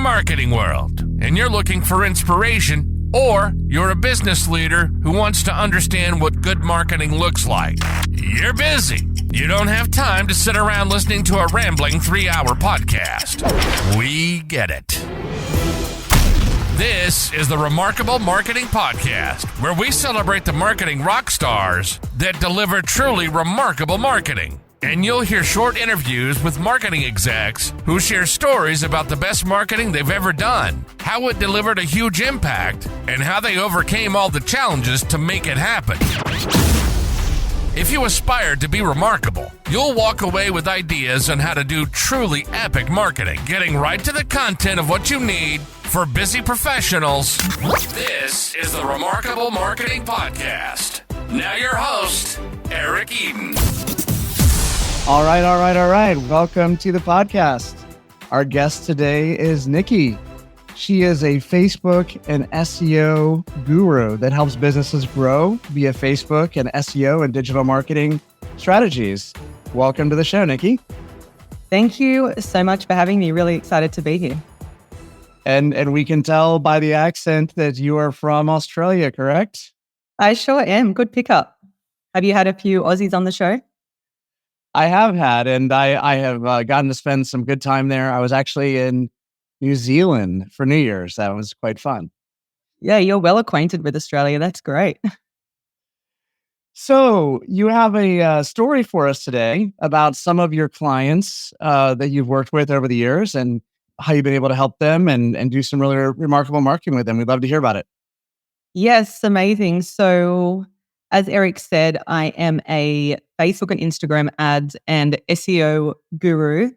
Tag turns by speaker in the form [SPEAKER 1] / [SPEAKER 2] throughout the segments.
[SPEAKER 1] marketing world and you're looking for inspiration, or you're a business leader who wants to understand what good marketing looks like. You're busy. You don't have time to sit around listening to a rambling 3-hour podcast. We get it. This is the Remarkable Marketing Podcast, where we celebrate the marketing rock stars that deliver truly remarkable marketing. And you'll hear short interviews with marketing execs who share stories about the best marketing they've ever done, how it delivered a huge impact, and how they overcame all the challenges to make it happen. If you aspire to be remarkable, you'll walk away with ideas on how to do truly epic marketing, getting right to the content of what you need for busy professionals. This is the Remarkable Marketing Podcast. Now your host, Eric Eden.
[SPEAKER 2] All right. Welcome to the podcast. Our guest today is Nikki. She is a Facebook and SEO guru that helps businesses grow via Facebook and SEO and digital marketing strategies. Welcome to the show, Nikki.
[SPEAKER 3] Thank you so much for having me. Really excited to be here.
[SPEAKER 2] And we can tell by the accent that you are from Australia, correct?
[SPEAKER 3] I sure am. Good pickup. Have you had a few Aussies on the show?
[SPEAKER 2] I have had, and I have gotten to spend some good time there. I was actually in New Zealand for New Year's. That was quite fun.
[SPEAKER 3] Yeah, you're well acquainted with Australia. That's great.
[SPEAKER 2] So you have a story for us today about some of your clients that you've worked with over the years and how you've been able to help them and do some really remarkable marketing with them. We'd love to hear about it.
[SPEAKER 3] Yes, amazing. So as Eric said, I am a Facebook and Instagram ads and SEO guru.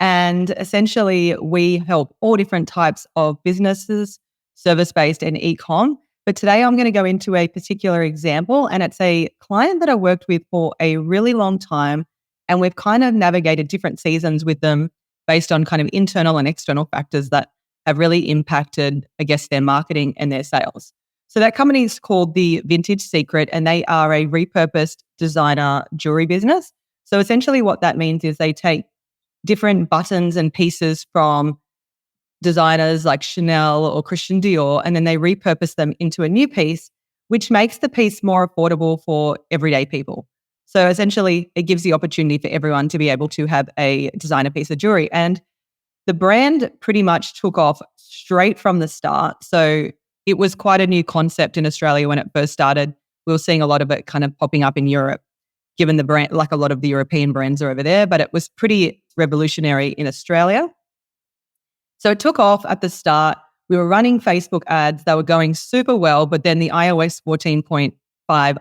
[SPEAKER 3] And essentially, we help all different types of businesses, service-based and e-com. But today I'm going to go into a particular example, and it's a client that I worked with for a really long time. And we've kind of navigated different seasons with them based on kind of internal and external factors that have really impacted, I guess, their marketing and their sales. So that company is called The Vintage Secret, and they are a repurposed designer jewelry business. So essentially what that means is they take different buttons and pieces from designers like Chanel or Christian Dior, and then they repurpose them into a new piece, which makes the piece more affordable for everyday people. So essentially it gives the opportunity for everyone to be able to have a designer piece of jewelry. And the brand pretty much took off straight from the start. So it was quite a new concept in Australia when it first started. We were seeing a lot of it kind of popping up in Europe, given the brand, like a lot of the European brands are over there, but it was pretty revolutionary in Australia. So it took off at the start. We were running Facebook ads. They were going super well, but then the iOS 14.5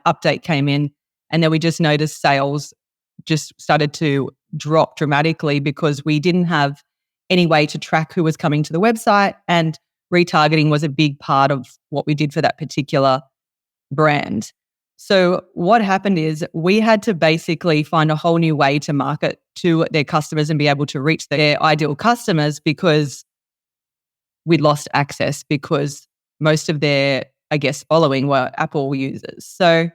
[SPEAKER 3] update came in, and then we just noticed sales just started to drop dramatically because we didn't have any way to track who was coming to the website, and retargeting was a big part of what we did for that particular brand. So what happened is we had to basically find a whole new way to market to their customers and be able to reach their ideal customers because we'd lost access because most of their, I guess, following were Apple users. So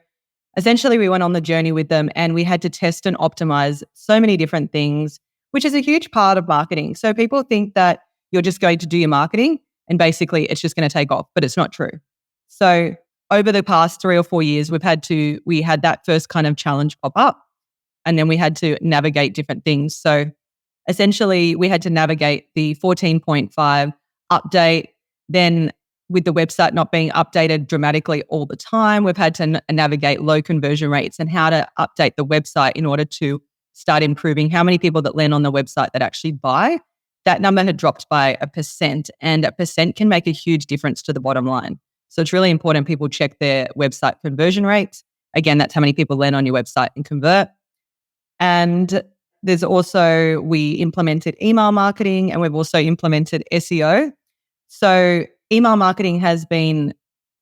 [SPEAKER 3] essentially we went on the journey with them and we had to test and optimize so many different things, which is a huge part of marketing. So people think that you're just going to do your marketing and basically it's just going to take off, but it's not true. So over the past 3 or 4 years, we had that first kind of challenge pop up, and then we had to navigate different things. So essentially we had to navigate the 14.5 update. Then with the website not being updated dramatically all the time, we've had to navigate low conversion rates and how to update the website in order to start improving how many people that land on the website that actually buy. That number had dropped by 1%, and 1% can make a huge difference to the bottom line. So it's really important people check their website conversion rates. Again, that's how many people land on your website and convert. And there's also, we implemented email marketing, and we've also implemented SEO. So email marketing has been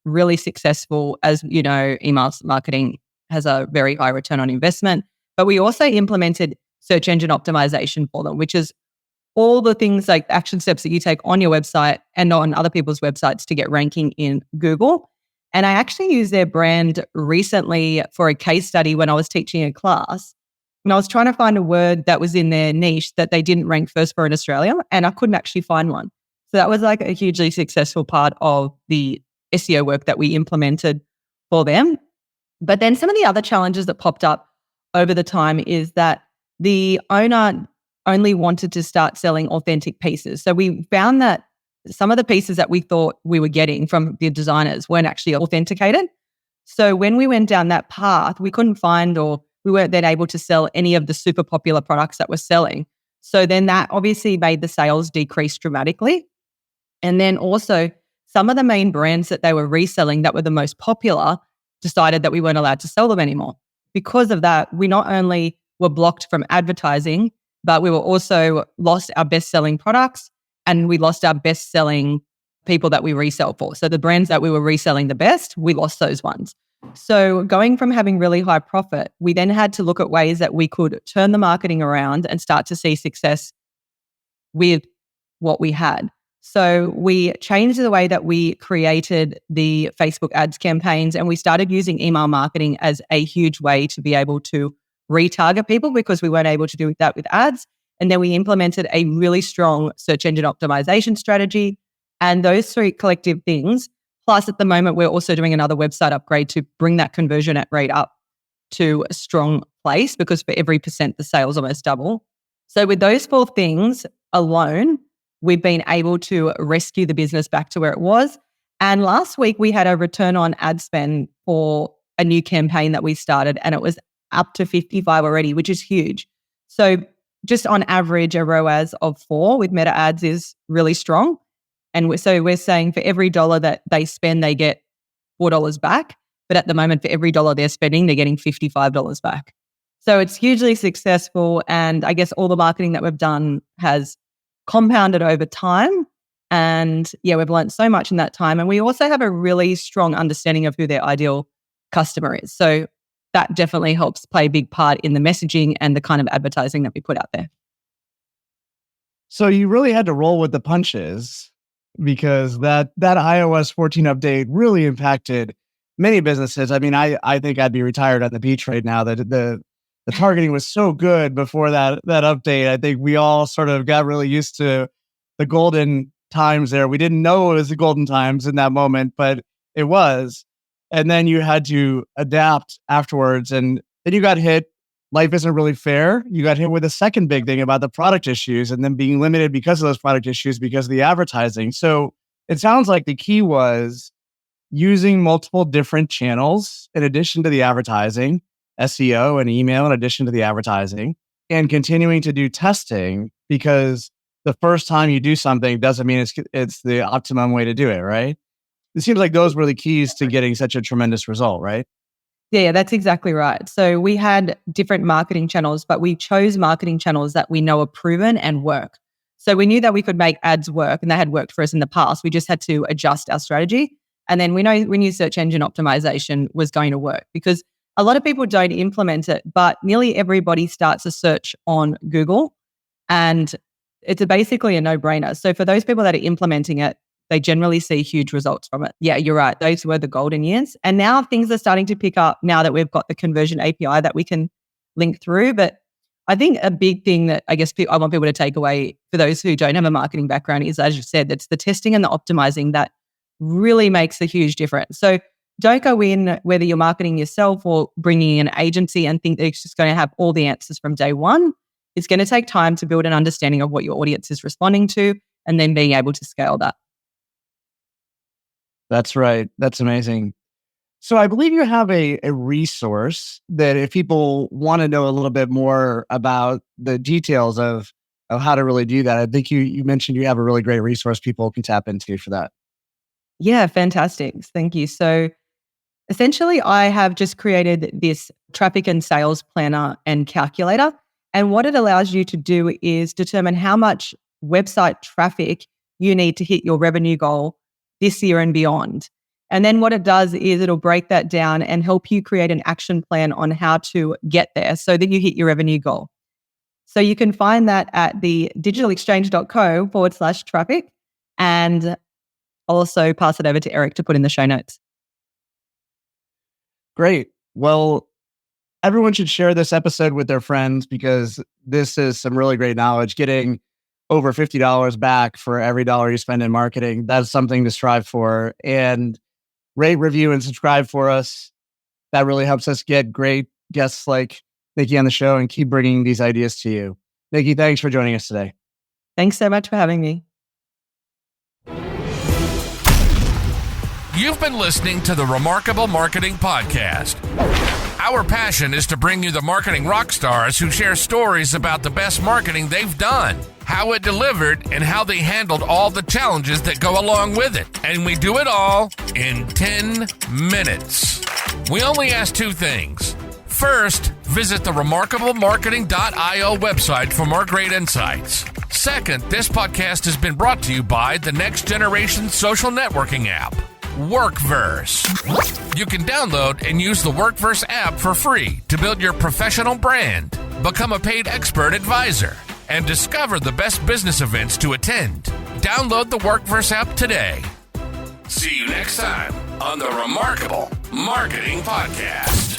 [SPEAKER 3] really successful. As you know, email marketing has a very high return on investment. But we also implemented search engine optimization for them, which is all the things like action steps that you take on your website and on other people's websites to get ranking in Google. And I actually used their brand recently for a case study when I was teaching a class. And I was trying to find a word that was in their niche that they didn't rank first for in Australia, and I couldn't actually find one. So that was like a hugely successful part of the SEO work that we implemented for them. But then some of the other challenges that popped up over the time is that the owner only wanted to start selling authentic pieces. So we found that some of the pieces that we thought we were getting from the designers weren't actually authenticated. So when we went down that path, we couldn't find, or we weren't then able to sell any of the super popular products that we're selling. So then that obviously made the sales decrease dramatically. And then also some of the main brands that they were reselling that were the most popular decided that we weren't allowed to sell them anymore. Because of that, we not only were blocked from advertising, but we were also lost our best-selling products, and we lost our best-selling people that we resell for. So the brands that we were reselling the best, we lost those ones. So going from having really high profit, we then had to look at ways that we could turn the marketing around and start to see success with what we had. So we changed the way that we created the Facebook ads campaigns, and we started using email marketing as a huge way to be able to retarget people, because we weren't able to do that with ads. And then we implemented a really strong search engine optimization strategy. And those three collective things, plus at the moment, we're also doing another website upgrade to bring that conversion rate up to a strong place, because for every percent, the sales almost double. So with those four things alone, we've been able to rescue the business back to where it was. And last week, we had a return on ad spend for a new campaign that we started, and it was up to 55 already, which is huge. So just on average, a ROAS of 4 with Meta ads is really strong. And we're saying for every dollar that they spend, they get $4 back. But at the moment, for every dollar they're spending, they're getting $55 back. So it's hugely successful. And I guess all the marketing that we've done has compounded over time. And yeah, we've learned so much in that time. And we also have a really strong understanding of who their ideal customer is. So that definitely helps play a big part in the messaging and the kind of advertising that we put out there.
[SPEAKER 2] So you really had to roll with the punches, because that iOS 14 update really impacted many businesses. I mean, I think I'd be retired on the beach right now. That the targeting was so good before that update. I think we all sort of got really used to the golden times there. We didn't know it was the golden times in that moment, but it was. And then you had to adapt afterwards. And then you got hit. Life isn't really fair. You got hit with a second big thing about the product issues, and then being limited because of those product issues because of the advertising. So it sounds like the key was using multiple different channels in addition to the advertising, SEO and email in addition to the advertising, and continuing to do testing, because the first time you do something doesn't mean it's the optimum way to do it, right? It seems like those were the keys to getting such a tremendous result, right?
[SPEAKER 3] Yeah, that's exactly right. So we had different marketing channels, but we chose marketing channels that we know are proven and work. So we knew that we could make ads work, and they had worked for us in the past. We just had to adjust our strategy. And then we knew search engine optimization was going to work, because a lot of people don't implement it, but nearly everybody starts a search on Google, and it's basically a no-brainer. So for those people that are implementing it, they generally see huge results from it. Yeah, you're right. Those were the golden years. And now things are starting to pick up now that we've got the conversion API that we can link through. But I think a big thing that I guess I want people to take away for those who don't have a marketing background is, as you said, that's the testing and the optimizing that really makes a huge difference. So don't go in, whether you're marketing yourself or bringing in an agency, and think that it's just going to have all the answers from day one. It's going to take time to build an understanding of what your audience is responding to, and then being able to scale that.
[SPEAKER 2] That's right. That's amazing. So I believe you have a resource that if people want to know a little bit more about the details of how to really do that, I think you mentioned you have a really great resource people can tap into for that.
[SPEAKER 3] Yeah, fantastic. Thank you. So essentially, I have just created this traffic and sales planner and calculator. And what it allows you to do is determine how much website traffic you need to hit your revenue goal this year and beyond. And then what it does is it'll break that down and help you create an action plan on how to get there so that you hit your revenue goal. So you can find that at the digitalexchange.co/traffic. And I'll also pass it over to Eric to put in the show notes.
[SPEAKER 2] Great. Well, everyone should share this episode with their friends, because this is some really great knowledge. Getting over $50 back for every dollar you spend in marketing. That's something to strive for. And rate, review, and subscribe for us. That really helps us get great guests like Nikki on the show and keep bringing these ideas to you. Nikki, thanks for joining us today.
[SPEAKER 3] Thanks so much for having me.
[SPEAKER 1] You've been listening to the Remarkable Marketing Podcast. Our passion is to bring you the marketing rock stars who share stories about the best marketing they've done, how it delivered, and how they handled all the challenges that go along with it. And we do it all in 10 minutes. We only ask two things. First, visit the remarkablemarketing.io website for more great insights. Second, this podcast has been brought to you by the next generation social networking app, Workverse. You can download and use the Workverse app for free to build your professional brand, become a paid expert advisor, and discover the best business events to attend. Download the Workverse app today. See you next time on the Remarkable Marketing Podcast.